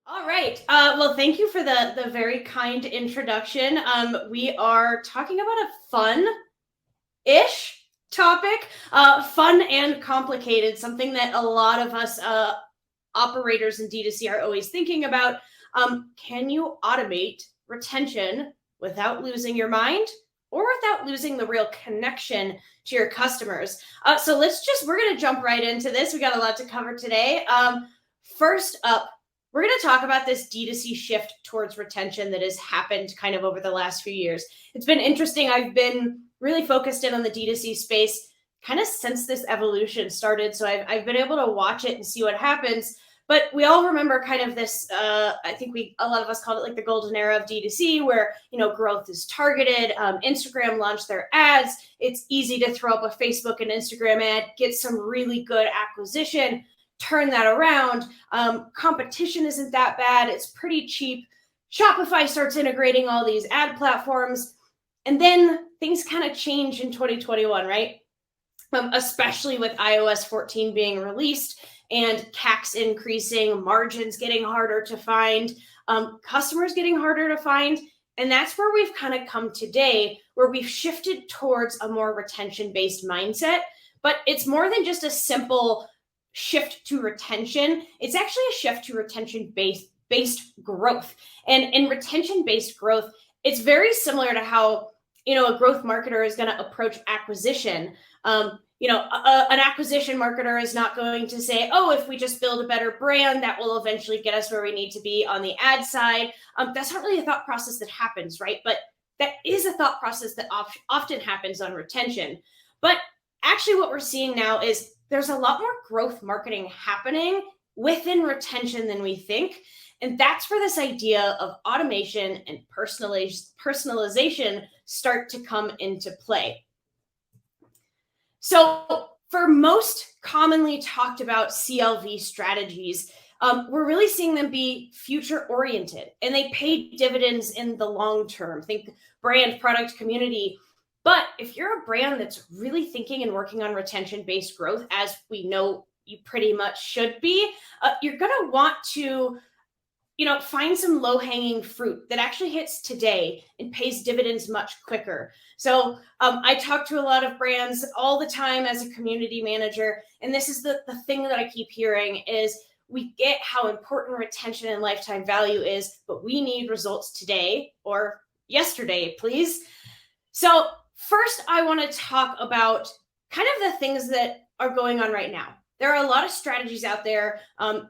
All right. Well, thank you for the very kind introduction. We are talking about a fun-ish topic, fun and complicated, something that a lot of us operators in D2C are always thinking about. Can you automate retention without losing your mind or without losing the real connection to your customers? So we're going to jump right into this. We got a lot to cover today. First up, we're going to talk about this D2C shift towards retention that has happened kind of over the last few years. It's been interesting. I've been really focused in on the D2C space kind of since this evolution started. So I've been able to watch it and see what happens. But we all remember kind of this, I think a lot of us called it like the golden era of D2C, where, growth is targeted. Instagram launched their ads. It's easy to throw up a Facebook and Instagram ad, get some really good acquisition, turn that around. Competition isn't that bad. It's pretty cheap. Shopify starts integrating all these ad platforms. And then things kind of change in 2021, right? Especially with iOS 14 being released and CACs increasing, margins getting harder to find, customers getting harder to find. And that's where we've kind of come today, where we've shifted towards a more retention-based mindset. But it's more than just a simple shift to retention. It's actually a shift to retention-based growth. And in retention-based growth, it's very similar to how, a growth marketer is going to approach acquisition. An acquisition marketer is not going to say, oh, if we just build a better brand, that will eventually get us where we need to be on the ad side. That's not really a thought process that happens, right? But that is a thought process that often happens on retention. But actually what we're seeing now is there's a lot more growth marketing happening within retention than we think. And that's where this idea of automation and personalization start to come into play. So for most commonly talked about CLV strategies, we're really seeing them be future oriented, and they pay dividends in the long term. Think brand, product, community. But if you're a brand that's really thinking and working on retention-based growth, as we know you pretty much should be, you're going to want to find some low-hanging fruit that actually hits today and pays dividends much quicker. So I talk to a lot of brands all the time as a community manager, and this is the thing that I keep hearing is we get how important retention and lifetime value is, but we need results today or yesterday, please. So first, I want to talk about kind of the things that are going on right now. There are a lot of strategies out there.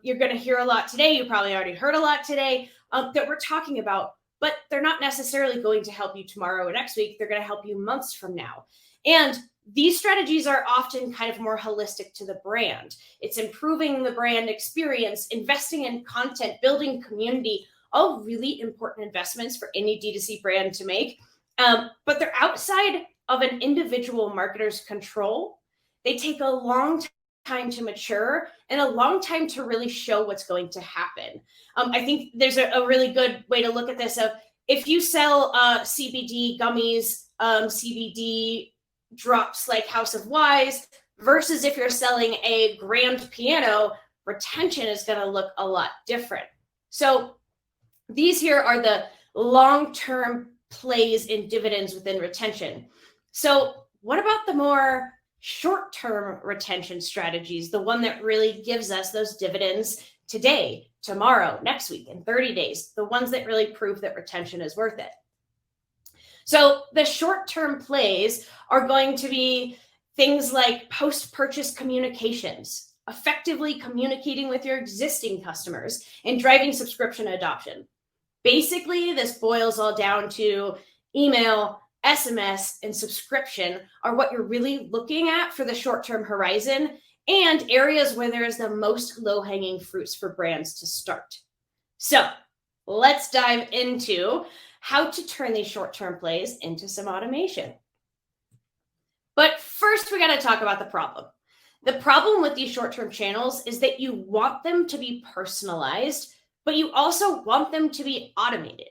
You're going to hear a lot today. You probably already heard a lot today that we're talking about, but they're not necessarily going to help you tomorrow or next week. They're going to help you months from now. And these strategies are often kind of more holistic to the brand. It's improving the brand experience, investing in content, building community, all really important investments for any D2C brand to make. But they're outside of an individual marketer's control. They take a long time to mature and a long time to really show what's going to happen. I think there's a really good way to look at this. If you sell CBD gummies, CBD drops like House of Wise, versus if you're selling a grand piano, retention is going to look a lot different. So these here are the long-term plays in dividends within retention. So what about the more short-term retention strategies, the one that really gives us those dividends today, tomorrow, next week, in 30 days, the ones that really prove that retention is worth it? So the short-term plays are going to be things like post-purchase communications, effectively communicating with your existing customers and driving subscription adoption. Basically, this boils all down to email, SMS, and subscription are what you're really looking at for the short-term horizon and areas where there is the most low-hanging fruits for brands to start. So let's dive into how to turn these short-term plays into some automation. But first, we got to talk about the problem. The problem with these short-term channels is that you want them to be personalized, but you also want them to be automated.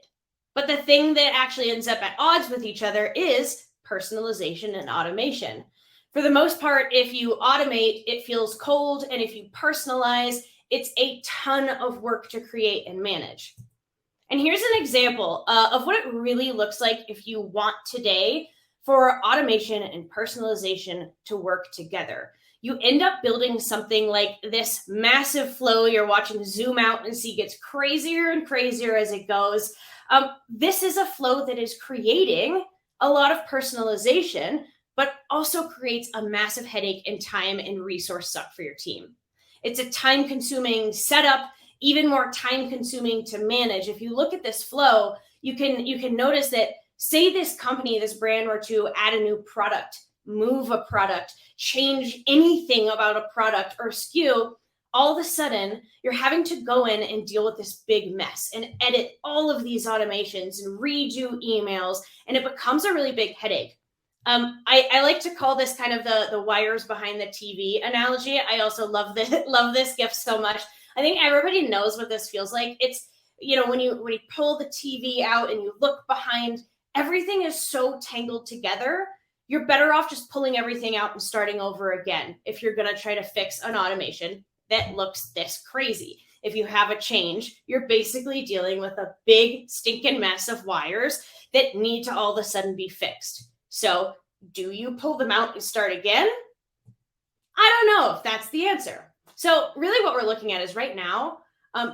But the thing that actually ends up at odds with each other is personalization and automation. For the most part, if you automate, it feels cold, and if you personalize, it's a ton of work to create and manage. And here's an example of what it really looks like if you want today for automation and personalization to work together. You end up building something like this massive flow you're watching zoom out and see gets crazier and crazier as it goes. This is a flow that is creating a lot of personalization, but also creates a massive headache and time and resource suck for your team. It's a time-consuming setup, even more time-consuming to manage. If you look at this flow, you can notice that, say this company, this brand were to add a new product, move a product, change anything about a product or SKU, all of a sudden you're having to go in and deal with this big mess and edit all of these automations and redo emails, and it becomes a really big headache. I like to call this kind of the wires behind the TV analogy. I also love this GIF so much. I think everybody knows what this feels like. It's, when you pull the TV out and you look behind, everything is so tangled together. You're better off just pulling everything out and starting over again if you're going to try to fix an automation that looks this crazy. If you have a change, you're basically dealing with a big stinking mess of wires that need to all of a sudden be fixed. So do you pull them out and start again? I don't know if that's the answer. So really what we're looking at is right now,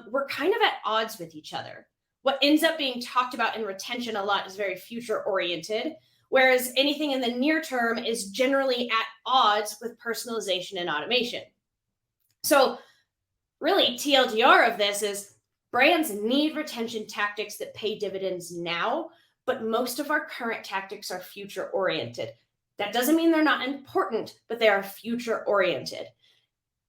we're kind of at odds with each other. What ends up being talked about in retention a lot is very future oriented, whereas anything in the near term is generally at odds with personalization and automation. So really TLDR of this is brands need retention tactics that pay dividends now, but most of our current tactics are future oriented. That doesn't mean they're not important, but they are future oriented.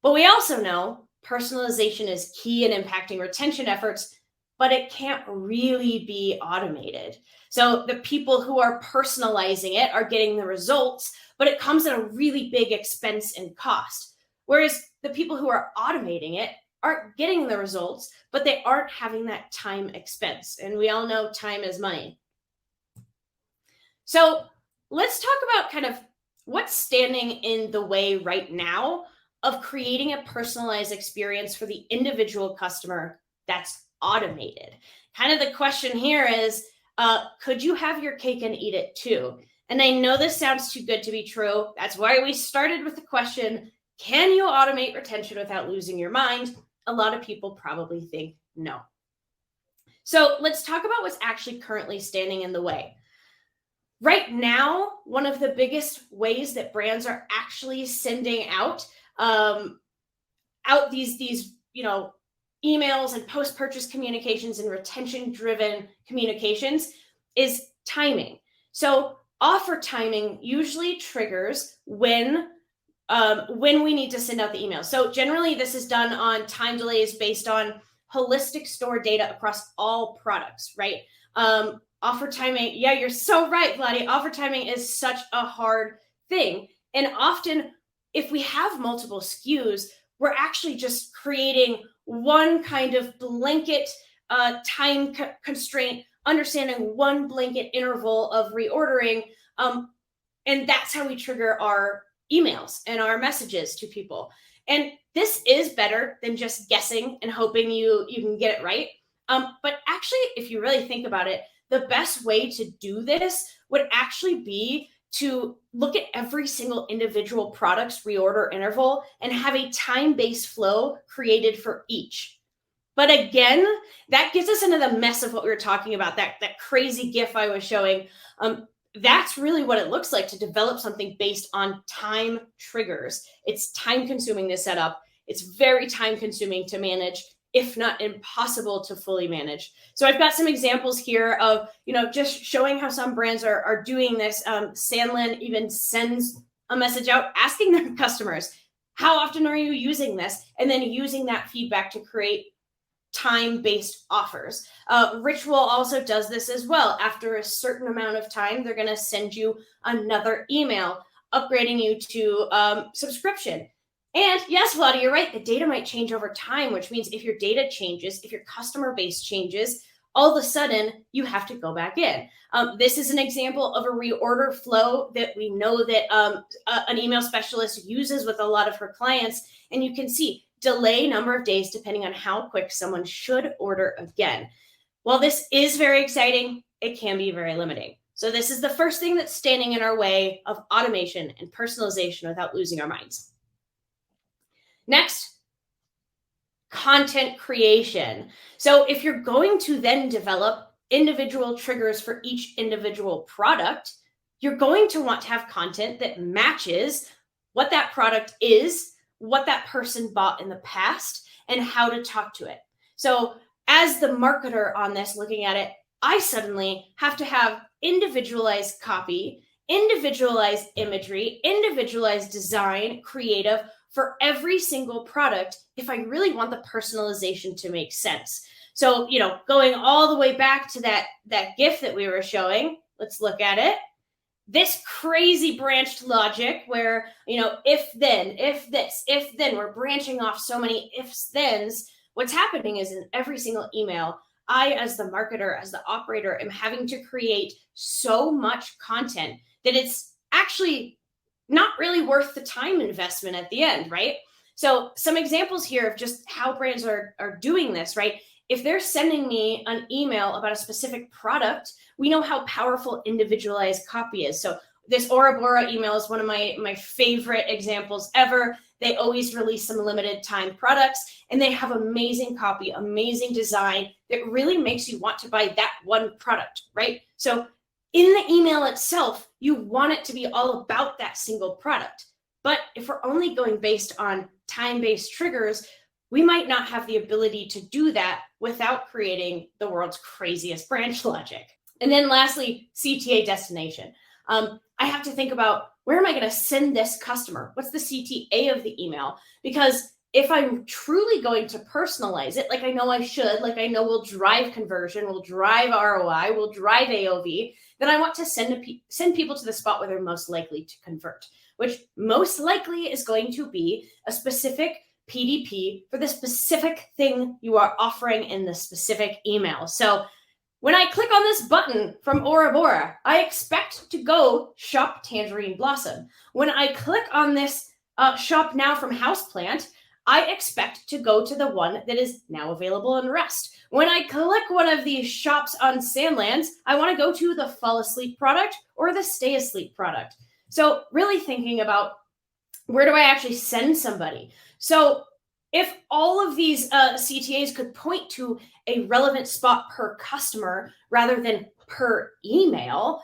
But we also know personalization is key in impacting retention efforts, but it can't really be automated. So the people who are personalizing it are getting the results, but it comes at a really big expense and cost. Whereas the people who are automating it aren't getting the results, but they aren't having that time expense. And we all know time is money. So let's talk about kind of what's standing in the way right now of creating a personalized experience for the individual customer that's automated. Kind of the question here is, could you have your cake and eat it too? And I know this sounds too good to be true. That's why we started with the question, can you automate retention without losing your mind? A lot of people probably think no. So let's talk about what's actually currently standing in the way. Right now, one of the biggest ways that brands are actually sending out these emails and post-purchase communications and retention-driven communications is timing. So offer timing usually triggers when we need to send out the email. So generally, this is done on time delays based on holistic store data across all products, right? Offer timing, yeah, you're so right, Vladdy. Offer timing is such a hard thing. And often, if we have multiple SKUs, we're actually just creating one kind of blanket time constraint, understanding one blanket interval of reordering. And that's how we trigger our emails and our messages to people. And this is better than just guessing and hoping you can get it right. But actually, if you really think about it, the best way to do this would actually be to look at every single individual product's reorder interval and have a time-based flow created for each. But again, that gets us into the mess of what we were talking about, that crazy GIF I was showing. That's really what it looks like to develop something based on time triggers. It's time-consuming to set up. It's very time-consuming to manage, if not impossible to fully manage. So I've got some examples here of, just showing how some brands are doing this. Sandlin even sends a message out asking their customers, how often are you using this? And then using that feedback to create time-based offers. Ritual also does this as well. After a certain amount of time, they're going to send you another email upgrading you to subscription. And yes, Vlada, you're right. The data might change over time, which means if your data changes, if your customer base changes, all of a sudden you have to go back in. This is an example of a reorder flow that we know that an email specialist uses with a lot of her clients. And you can see delay number of days depending on how quick someone should order again. While this is very exciting, it can be very limiting. So this is the first thing that's standing in our way of automation and personalization without losing our minds. Next, content creation. So if you're going to then develop individual triggers for each individual product, you're going to want to have content that matches what that product is, what that person bought in the past, and how to talk to it. So as the marketer on this, looking at it, I suddenly have to have individualized copy, individualized imagery, individualized design, creative for every single product if I really want the personalization to make sense. So, going all the way back to that GIF that we were showing, let's look at it. This crazy branched logic where, if then, if this, if then, we're branching off so many ifs, thens. What's happening is in every single email, I, as the marketer, as the operator, am having to create so much content that it's actually not really worth the time investment at the end, right? So some examples here of just how brands are doing this, right? If they're sending me an email about a specific product, we know how powerful individualized copy is. So this Ora Bora email is one of my favorite examples ever. They always release some limited time products and they have amazing copy, amazing design that really makes you want to buy that one product, right? So in the email itself, you want it to be all about that single product. But if we're only going based on time-based triggers, we might not have the ability to do that without creating the world's craziest branch logic. And then lastly, CTA destination. I have to think about, where am I going to send this customer? What's the CTA of the email? Because if I'm truly going to personalize it, like I know I should, like I know will drive conversion, will drive ROI, will drive AOV, then I want to send people to the spot where they're most likely to convert, which most likely is going to be a specific PDP for the specific thing you are offering in the specific email. So when I click on this button from Ora Bora, I expect to go shop Tangerine Blossom. When I click on this shop now from Houseplant, I expect to go to the one that is now available in Rest. When I click one of these shops on Sandlands, I want to go to the Fall Asleep product or the Stay Asleep product. So really thinking about, where do I actually send somebody? So if all of these CTAs could point to a relevant spot per customer rather than per email,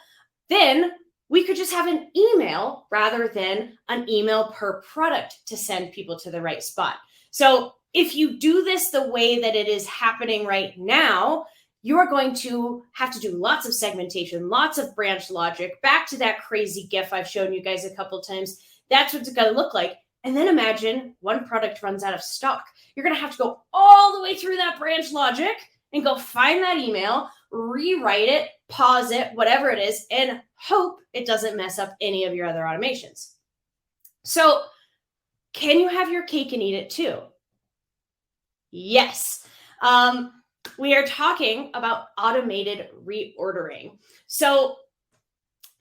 then we could just have an email rather than an email per product to send people to the right spot. So if you do this the way that it is happening right now, you're going to have to do lots of segmentation, lots of branch logic, back to that crazy GIF I've shown you guys a couple times. That's what it's going to look like. And then imagine one product runs out of stock. You're going to have to go all the way through that branch logic and go find that email, rewrite it, pause it, whatever it is, and hope it doesn't mess up any of your other automations. So can you have your cake and eat it too? Yes. We are talking about automated reordering. So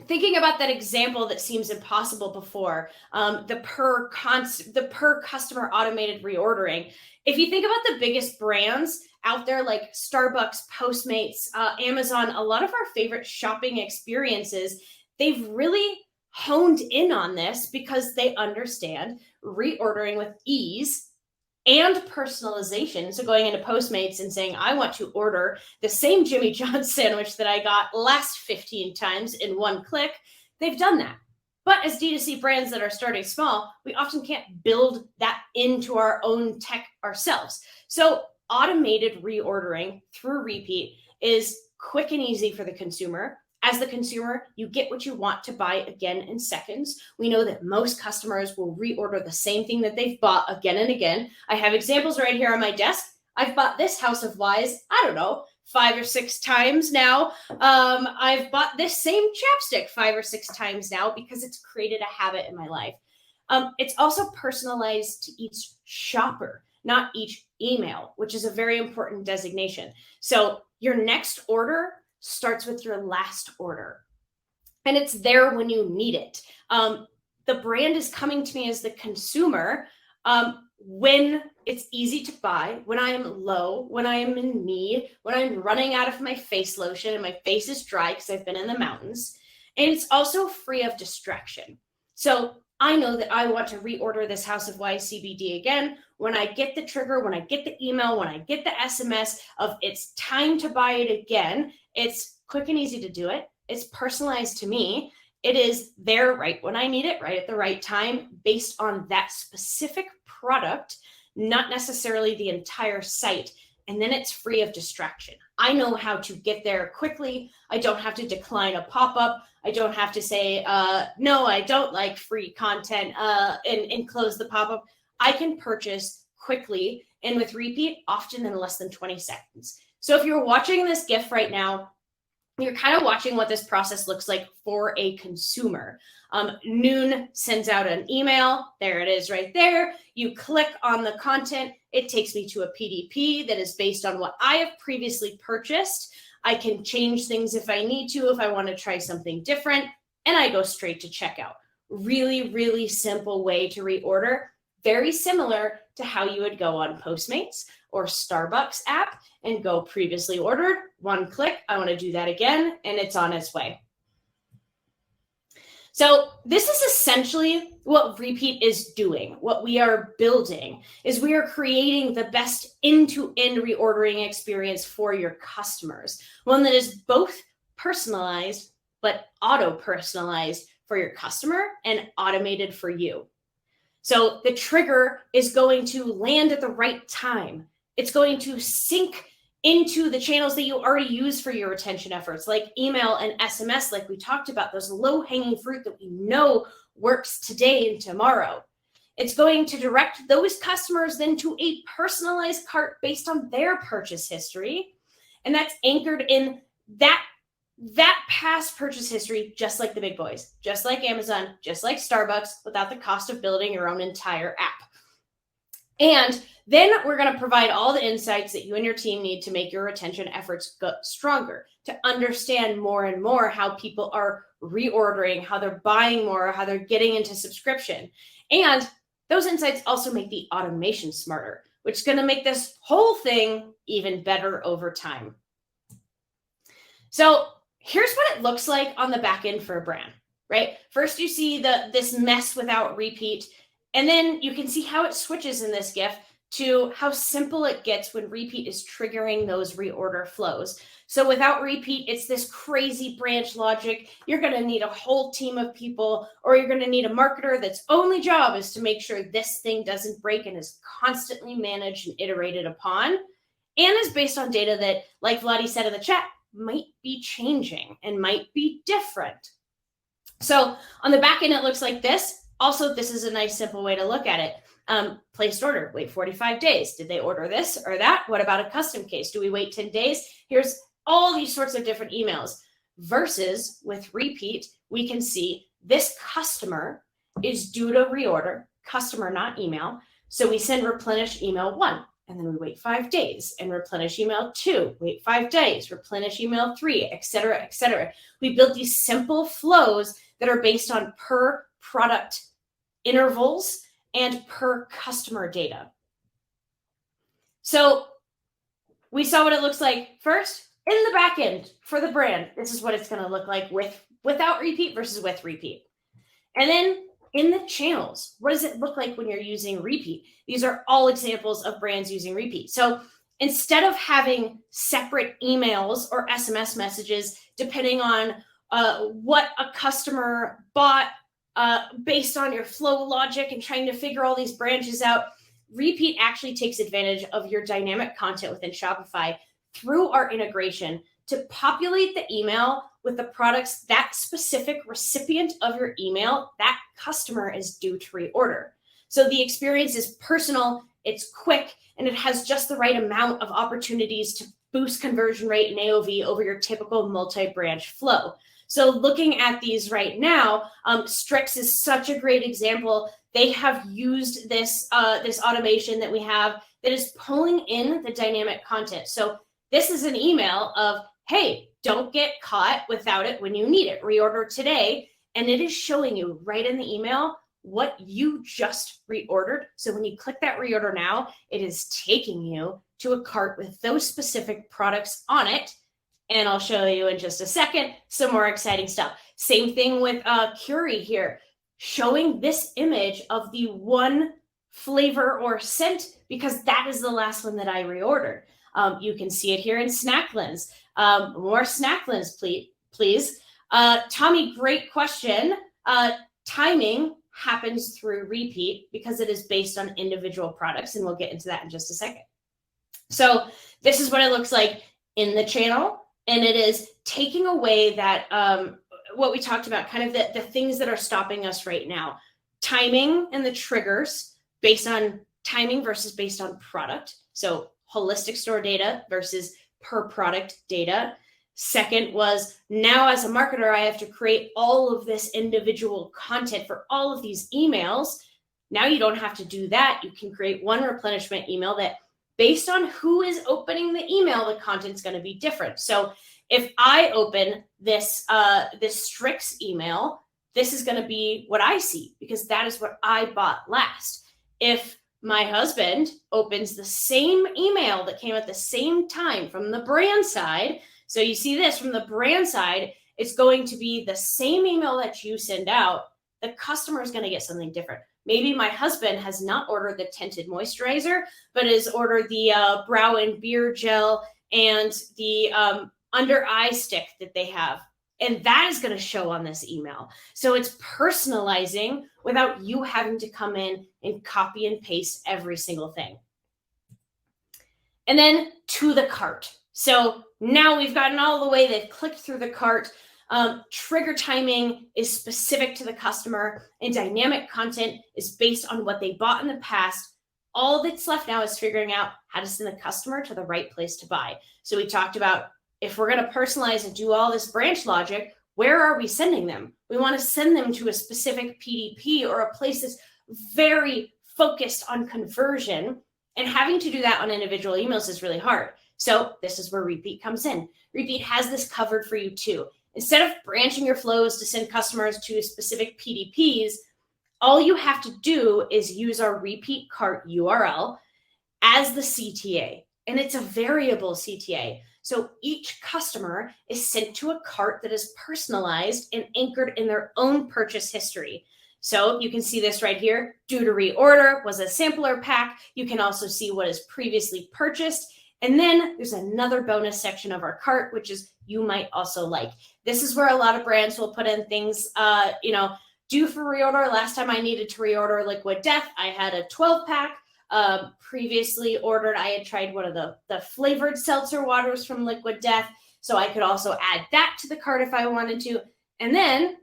thinking about that example that seems impossible before, the per customer automated reordering. If you think about the biggest brands out there like Starbucks, Postmates, Amazon, a lot of our favorite shopping experiences, they've really honed in on this because they understand reordering with ease and personalization. So going into Postmates and saying, I want to order the same Jimmy John's sandwich that I got last 15 times in one click, they've done that. But as D2C brands that are starting small, we often can't build that into our own tech ourselves. So automated reordering through repeat is quick and easy for the consumer. As the consumer, you get what you want to buy again in seconds. We know that most customers will reorder the same thing that they've bought again and again. I have examples right here on my desk. I've bought this House of Wise, 5 or 6 times now. I've bought this same chapstick 5 or 6 times now because it's created a habit in my life. It's also personalized to each shopper, not each email, which is a very important designation. So your next order starts with your last order, and it's there when you need it. The brand is coming to me as the consumer when it's easy to buy, when I am low, when I am in need, when I'm running out of my face lotion and my face is dry because I've been in the mountains. And it's also free of distraction. So I know that I want to reorder this House of Wise CBD again. When I get the trigger, when I get the email, when I get the SMS of it's time to buy it again, it's quick and easy to do it. It's personalized to me. It is there right when I need it, right at the right time, based on that specific product, not necessarily the entire site. And then it's free of distraction. I know how to get there quickly. I don't have to decline a pop-up. I don't have to say, no, I don't like free content and close the pop-up. I can purchase quickly and with repeat, often in less than 20 seconds. So if you're watching this GIF right now, you're kind of watching what this process looks like for a consumer. Noon sends out an email. There it is right there. You click on the content. It takes me to a PDP that is based on what I have previously purchased. I can change things if I need to, if I want to try something different, and I go straight to checkout. Really, really simple way to reorder. Very similar to how you would go on Postmates or Starbucks app and go previously ordered, one click, I want to do that again, and it's on its way. So this is essentially what Repeat is doing. What we are building is we are creating the best end-to-end reordering experience for your customers. One that is both personalized, but auto-personalized for your customer and automated for you. So the trigger is going to land at the right time. It's going to sync into the channels that you already use for your retention efforts, like email and SMS, like we talked about, those low-hanging fruit that we know works today and tomorrow. It's going to direct those customers then to a personalized cart based on their purchase history. And that's anchored in that past purchase history, just like the big boys, just like Amazon, just like Starbucks, without the cost of building your own entire app. And then we're going to provide all the insights that you and your team need to make your retention efforts go stronger, to understand more and more how people are reordering, how they're buying more, how they're getting into subscription. And those insights also make the automation smarter, which is going to make this whole thing even better over time. So here's what it looks like on the back end for a brand, right? First, you see this mess without Repeat, and then you can see how it switches in this GIF to how simple it gets when Repeat is triggering those reorder flows. So without Repeat, it's this crazy branch logic. You're going to need a whole team of people, or you're going to need a marketer that's only job is to make sure this thing doesn't break and is constantly managed and iterated upon, and is based on data that, like Vladi said in the chat, might be changing and might be different. So on the back end, it looks like this. Also, this is a nice, simple way to look at it. Placed order, wait 45 days. Did they order this or that? What about a custom case? Do we wait 10 days? Here's all these sorts of different emails. Versus with Repeat, we can see this customer is due to reorder, customer, not email. So we send replenish email 1, and then we wait 5 days and replenish email 2, wait 5 days, replenish email 3, et cetera, et cetera. We build these simple flows that are based on per product intervals and per customer data. So we saw what it looks like first in the back end for the brand. This is what it's going to look like without Repeat versus with Repeat. And then in the channels, what does it look like when you're using Repeat? These are all examples of brands using Repeat. So instead of having separate emails or SMS messages, depending on what a customer bought, based on your flow logic and trying to figure all these branches out, Repeat actually takes advantage of your dynamic content within Shopify through our integration to populate the email with the products that specific recipient of your email, that customer is due to reorder. So the experience is personal, it's quick, and it has just the right amount of opportunities to boost conversion rate and AOV over your typical multi-branch flow. So looking at these right now, Strix is such a great example. They have used this automation that we have that is pulling in the dynamic content. So this is an email of, hey, don't get caught without it when you need it. Reorder today. And it is showing you right in the email what you just reordered. So when you click that reorder now, it is taking you to a cart with those specific products on it. And I'll show you in just a second some more exciting stuff. Same thing with Curie here, showing this image of the one flavor or scent because that is the last one that I reordered. You can see it here in Snacklins. More Snacklins, please. Tommy, great question. Timing happens through repeat because it is based on individual products, and we'll get into that in just a second. So this is what it looks like in the channel, and it is taking away that what we talked about, kind of the things that are stopping us right now. Timing and the triggers based on timing versus based on product. So holistic store data versus per product data. Second was, now as a marketer, I have to create all of this individual content for all of these emails. Now you don't have to do that. You can create one replenishment email that, based on who is opening the email, the content's going to be different. So if I open this Strix email, this is going to be what I see because that is what I bought last. If my husband opens the same email that came at the same time from the brand side, so you see this from the brand side, it's going to be the same email that you send out. The customer is going to get something different. Maybe my husband has not ordered the tinted moisturizer, but has ordered the brow and beard gel and the under eye stick that they have. And that is going to show on this email. So it's personalizing without you having to come in and copy and paste every single thing. And then to the cart. So now we've gotten all the way, they've clicked through the cart. Trigger timing is specific to the customer, and dynamic content is based on what they bought in the past. All that's left now is figuring out how to send the customer to the right place to buy. So we talked about, if we're going to personalize and do all this branch logic, where are we sending them? We want to send them to a specific PDP or a place that's very focused on conversion, and having to do that on individual emails is really hard. So this is where Repeat comes in. Repeat has this covered for you too. Instead of branching your flows to send customers to specific PDPs, all you have to do is use our Repeat Cart URL as the CTA, and it's a variable CTA. So each customer is sent to a cart that is personalized and anchored in their own purchase history. So you can see this right here. Due to reorder was a sampler pack. You can also see what is previously purchased. And then there's another bonus section of our cart, which is you might also like. This is where a lot of brands will put in things, due for reorder. Last time I needed to reorder Liquid Death, I had a 12 pack. Previously ordered, I had tried one of the flavored seltzer waters from Liquid Death. So I could also add that to the cart if I wanted to. And then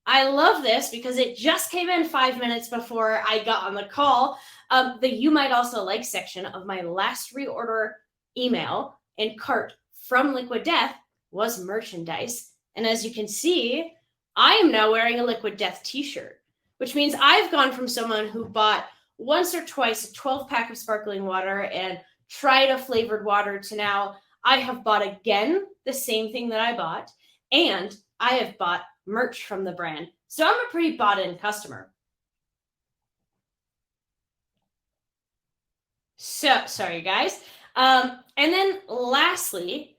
I love this because it just came in 5 minutes before I got on the call. The you might also like section of my last reorder email and cart from Liquid Death was merchandise. And as you can see, I am now wearing a Liquid Death t-shirt, which means I've gone from someone who bought once or twice a 12 pack of sparkling water and tried a flavored water to now I have bought again the same thing that I bought, and I have bought merch from the brand. So I'm a pretty bought in customer. So sorry guys. And then lastly,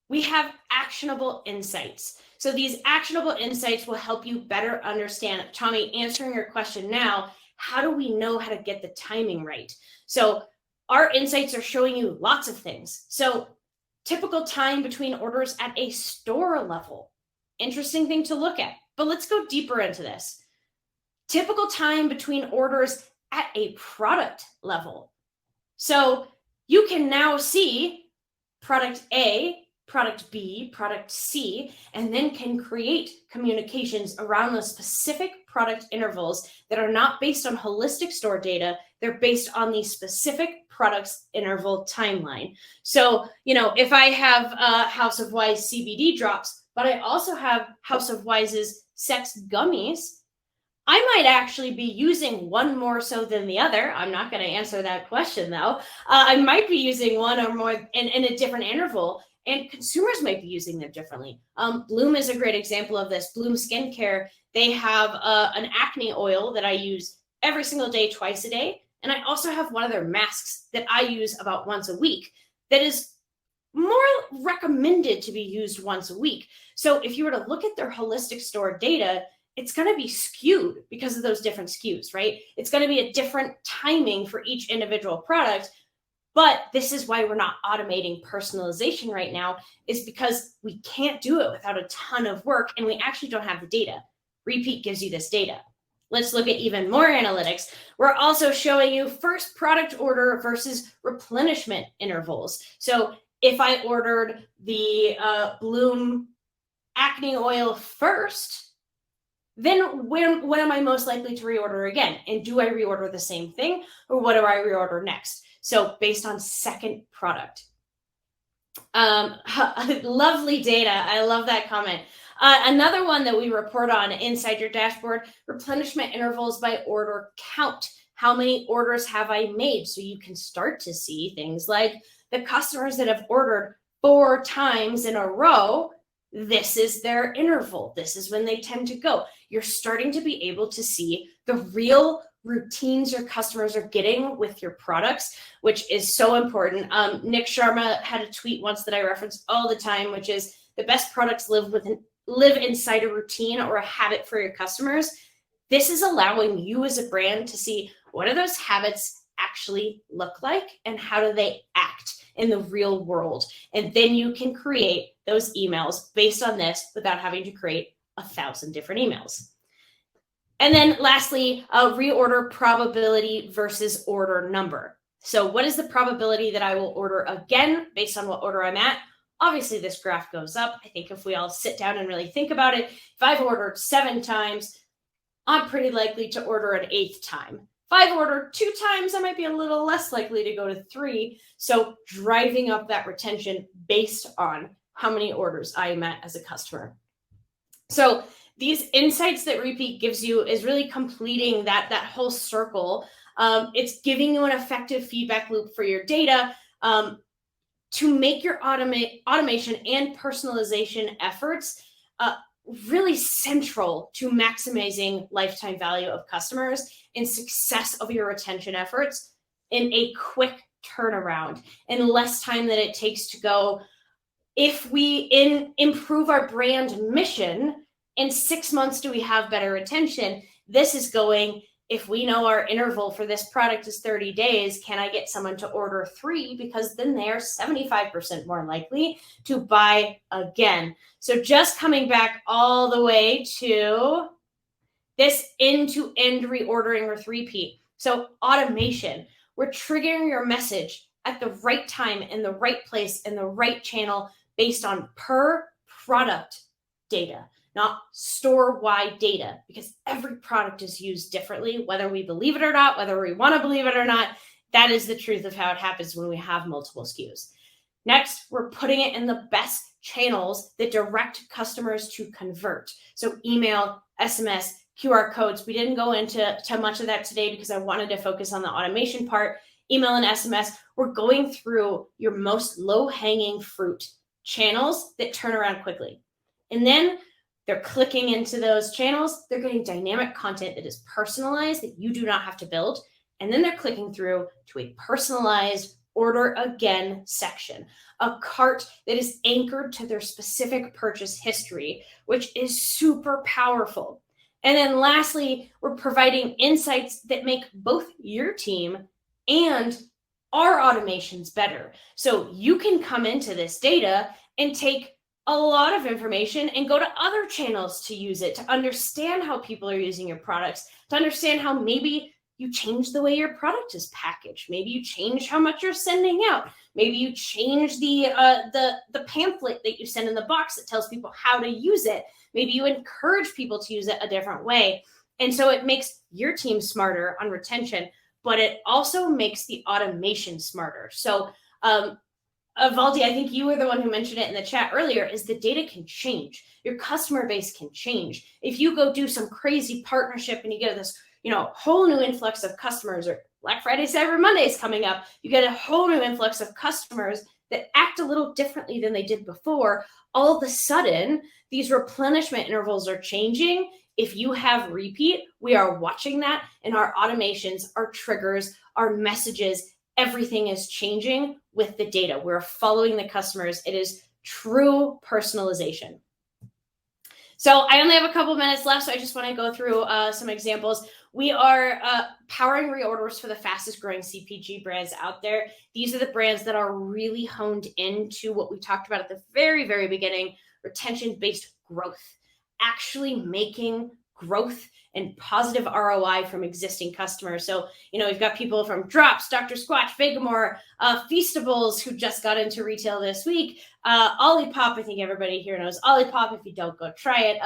we have actionable insights. So these actionable insights will help you better understand. Tommy, answering your question now, how do we know how to get the timing right? So our insights are showing you lots of things. So typical time between orders at a store level, interesting thing to look at, but let's go deeper into this. Typical time between orders at a product level. So you can now see product A, product B, product C, and then can create communications around those specific product intervals that are not based on holistic store data. They're based on the specific product's interval timeline. So, if I have House of Wise CBD drops, but I also have House of Wise's Sept gummies, I might actually be using one more so than the other. I'm not going to answer that question though. I might be using one or more in a different interval. and consumers might be using them differently. Bloom is a great example of this. Bloom Skincare, they have an acne oil that I use every single day, twice a day. And I also have one of their masks that I use about once a week that is more recommended to be used once a week. So if you were to look at their holistic store data, it's going to be skewed because of those different SKUs, right? It's going to be a different timing for each individual product. But this is why we're not automating personalization right now, is because we can't do it without a ton of work, and we actually don't have the data. Repeat gives you this data. Let's look at even more analytics. We're also showing you first product order versus replenishment intervals. So if I ordered the Bloom acne oil first, then when am I most likely to reorder again? And do I reorder the same thing, or what do I reorder next? So based on second product. Lovely data. I love that comment. Another one that we report on inside your dashboard, replenishment intervals by order count. How many orders have I made? So you can start to see things like the customers that have ordered 4 times in a row, this is their interval. This is when they tend to go. You're starting to be able to see the real routines your customers are getting with your products, which is so important. Nick Sharma had a tweet once that I reference all the time, which is the best products live inside a routine or a habit for your customers. This is allowing you as a brand to see what do those habits actually look like and how do they act in the real world. And then you can create those emails based on this without having to create 1,000 different emails. And then lastly, reorder probability versus order number. So what is the probability that I will order again based on what order I'm at? Obviously, this graph goes up. I think if we all sit down and really think about it, if I've ordered 7 times, I'm pretty likely to order an 8th time. If I've ordered 2 times, I might be a little less likely to go to 3. So driving up that retention based on how many orders I am at as a customer. So these insights that Repeat gives you is really completing that whole circle. It's giving you an effective feedback loop for your data to make your automation and personalization efforts really central to maximizing lifetime value of customers and success of your retention efforts in a quick turnaround and less time than it takes to go. If we improve our brand mission, in 6 months do we have better retention? This is going, if we know our interval for this product is 30 days, can I get someone to order 3? Because then they are 75% more likely to buy again. So just coming back all the way to this end-to-end reordering with Repeat. So automation, we're triggering your message at the right time, in the right place, in the right channel, based on per product data, not store-wide data, because every product is used differently, whether we believe it or not, whether we want to believe it or not. That is the truth of how it happens when we have multiple SKUs. Next, we're putting it in the best channels that direct customers to convert. So email, SMS, QR codes. We didn't go into much of that today because I wanted to focus on the automation part. Email and SMS, we're going through your most low-hanging fruit channels that turn around quickly. And then they're clicking into those channels. They're getting dynamic content that is personalized, that you do not have to build. And then they're clicking through to a personalized order again section, a cart that is anchored to their specific purchase history, which is super powerful. And then lastly, we're providing insights that make both your team and our automations better. So you can come into this data and take a lot of information and go to other channels to use it, to understand how people are using your products, to understand how maybe you change the way your product is packaged. Maybe you change how much you're sending out. Maybe you change the pamphlet that you send in the box that tells people how to use it. Maybe you encourage people to use it a different way. And so it makes your team smarter on retention, but it also makes the automation smarter. So Valdi, I think you were the one who mentioned it in the chat earlier, is the data can change. Your customer base can change. If you go do some crazy partnership and you get this, whole new influx of customers, or Black Friday, Cyber Monday is coming up. You get a whole new influx of customers that act a little differently than they did before. All of a sudden, these replenishment intervals are changing. If you have repeat, we are watching that, and our automations, our triggers, our messages, everything is changing with the data. We're following the customers. It is true personalization. So I only have a couple minutes left, so I just want to go through some examples. We are powering reorders for the fastest growing CPG brands out there. These are the brands that are really honed into what we talked about at the very, very beginning, retention-based growth, actually making growth and positive ROI from existing customers. So, we've got people from Drops, Dr. Squatch, Vegamore, Feastables, who just got into retail this week, Lollipop, I think everybody here knows Lollipop. If you don't, go try it,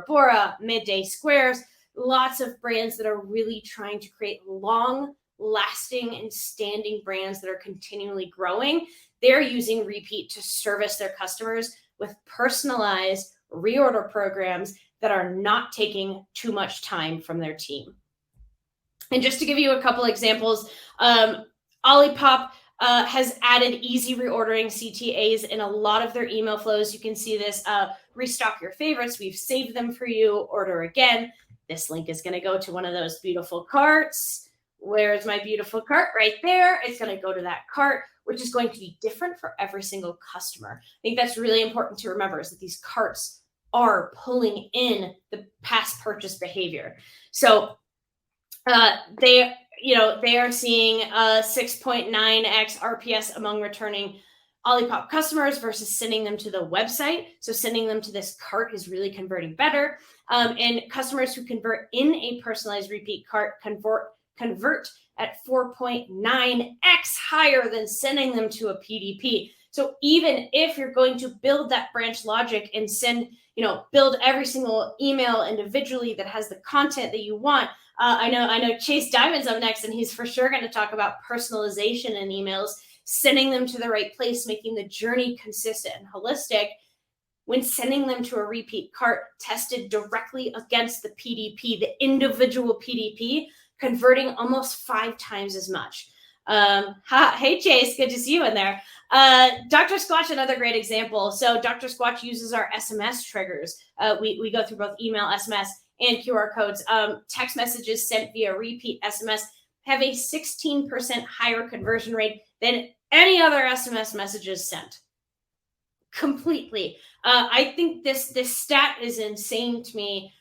Bora, Midday Squares, lots of brands that are really trying to create long-lasting and standing brands that are continually growing. They're using repeat to service their customers with personalized reorder programs that are not taking too much time from their team. And just to give you a couple examples, Olipop has added easy reordering CTAs in a lot of their email flows. You can see this, restock your favorites. We've saved them for you, order again. This link is going to go to one of those beautiful carts. Where's my beautiful cart? Right there. It's going to go to that cart, which is going to be different for every single customer. I think that's really important to remember, is that these carts are pulling in the past purchase behavior. So they are seeing 6.9x RPS among returning Olipop customers versus sending them to the website. So sending them to this cart is really converting better. And customers who convert in a personalized repeat cart convert at 4.9x higher than sending them to a PDP. So even if you're going to build that branch logic and build every single email individually that has the content that you want. I know Chase Diamond's up next, and he's for sure going to talk about personalization in emails, sending them to the right place, making the journey consistent and holistic. When sending them to a repeat cart, tested directly against the PDP, the individual PDP, converting almost 5 times as much. Hey, Chase, good to see you in there. Dr. Squatch, another great example. So Dr. Squatch uses our SMS triggers. We go through both email, SMS, and QR codes. Text messages sent via repeat SMS have a 16% higher conversion rate than any other SMS messages sent. Completely. I think this stat is insane to me.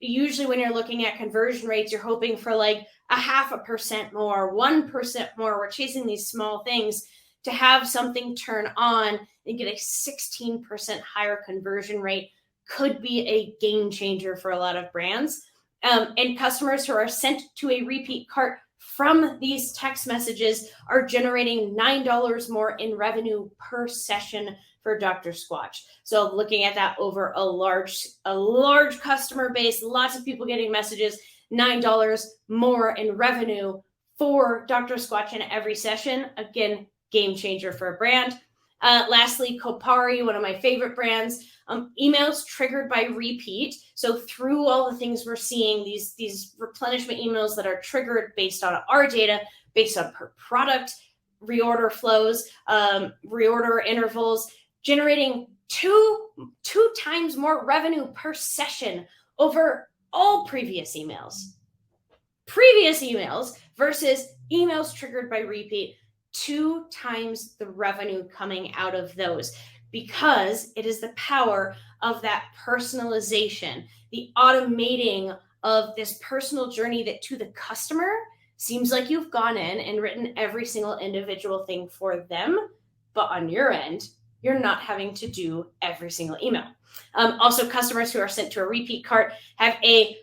Usually when you're looking at conversion rates, you're hoping for like 0.5% more, 1% more. We're chasing these small things. To have something turn on and get a 16% higher conversion rate could be a game changer for a lot of brands. And customers who are sent to a repeat cart from these text messages are generating $9 more in revenue per session for Dr. Squatch. So looking at that over a large customer base, lots of people getting messages, $9 more in revenue for Dr. Squatch in every session. Again, game changer for a brand. Lastly, Copari, one of my favorite brands, emails triggered by repeat. So through all the things we're seeing, these replenishment emails that are triggered based on our data, based on per product, reorder flows, reorder intervals, generating two times more revenue per session over all previous emails. Previous emails versus emails triggered by repeat, 2 times the revenue coming out of those, because it is the power of that personalization, the automating of this personal journey that to the customer seems like you've gone in and written every single individual thing for them, but on your end, you're not having to do every single email. Also, customers who are sent to a repeat cart have a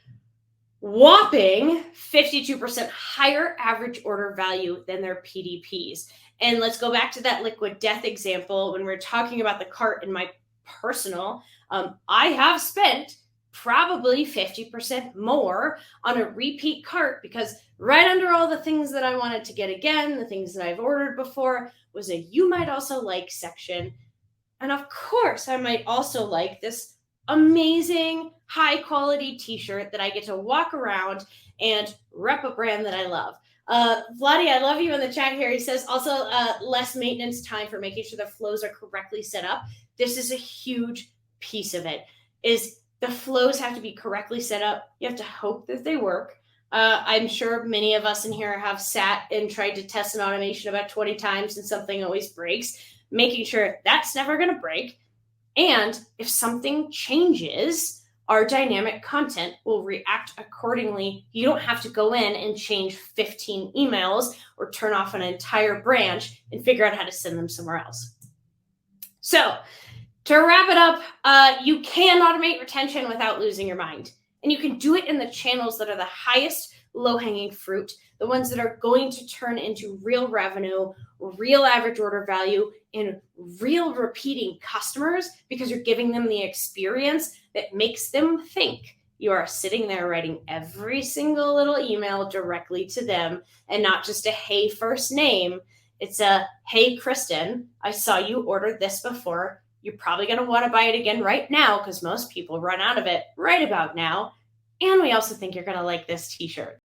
whopping 52% higher average order value than their PDPs. And let's go back to that liquid death example. When we're talking about the cart in my personal, I have spent probably 50% more on a repeat cart, because right under all the things that I wanted to get again, the things that I've ordered before, was a you might also like section. And of course, I might also like this amazing high quality t-shirt that I get to walk around and rep a brand that I love. Vladdy, I love you in the chat here. He says also less maintenance time for making sure the flows are correctly set up. This is a huge piece of it, is the flows have to be correctly set up. You have to hope that they work. I'm sure many of us in here have sat and tried to test an automation about 20 times and something always breaks, making sure that's never going to break. And if something changes, our dynamic content will react accordingly. You don't have to go in and change 15 emails or turn off an entire branch and figure out how to send them somewhere else. So to wrap it up, you can automate retention without losing your mind. And you can do it in the channels that are the highest low-hanging fruit, the ones that are going to turn into real revenue, real average order value, and real repeating customers, because you're giving them the experience that makes them think you are sitting there writing every single little email directly to them, and not just a hey first name. It's a hey Kristen, I saw you ordered this before. You're probably going to want to buy it again right now because most people run out of it right about now. And we also think you're going to like this t-shirt.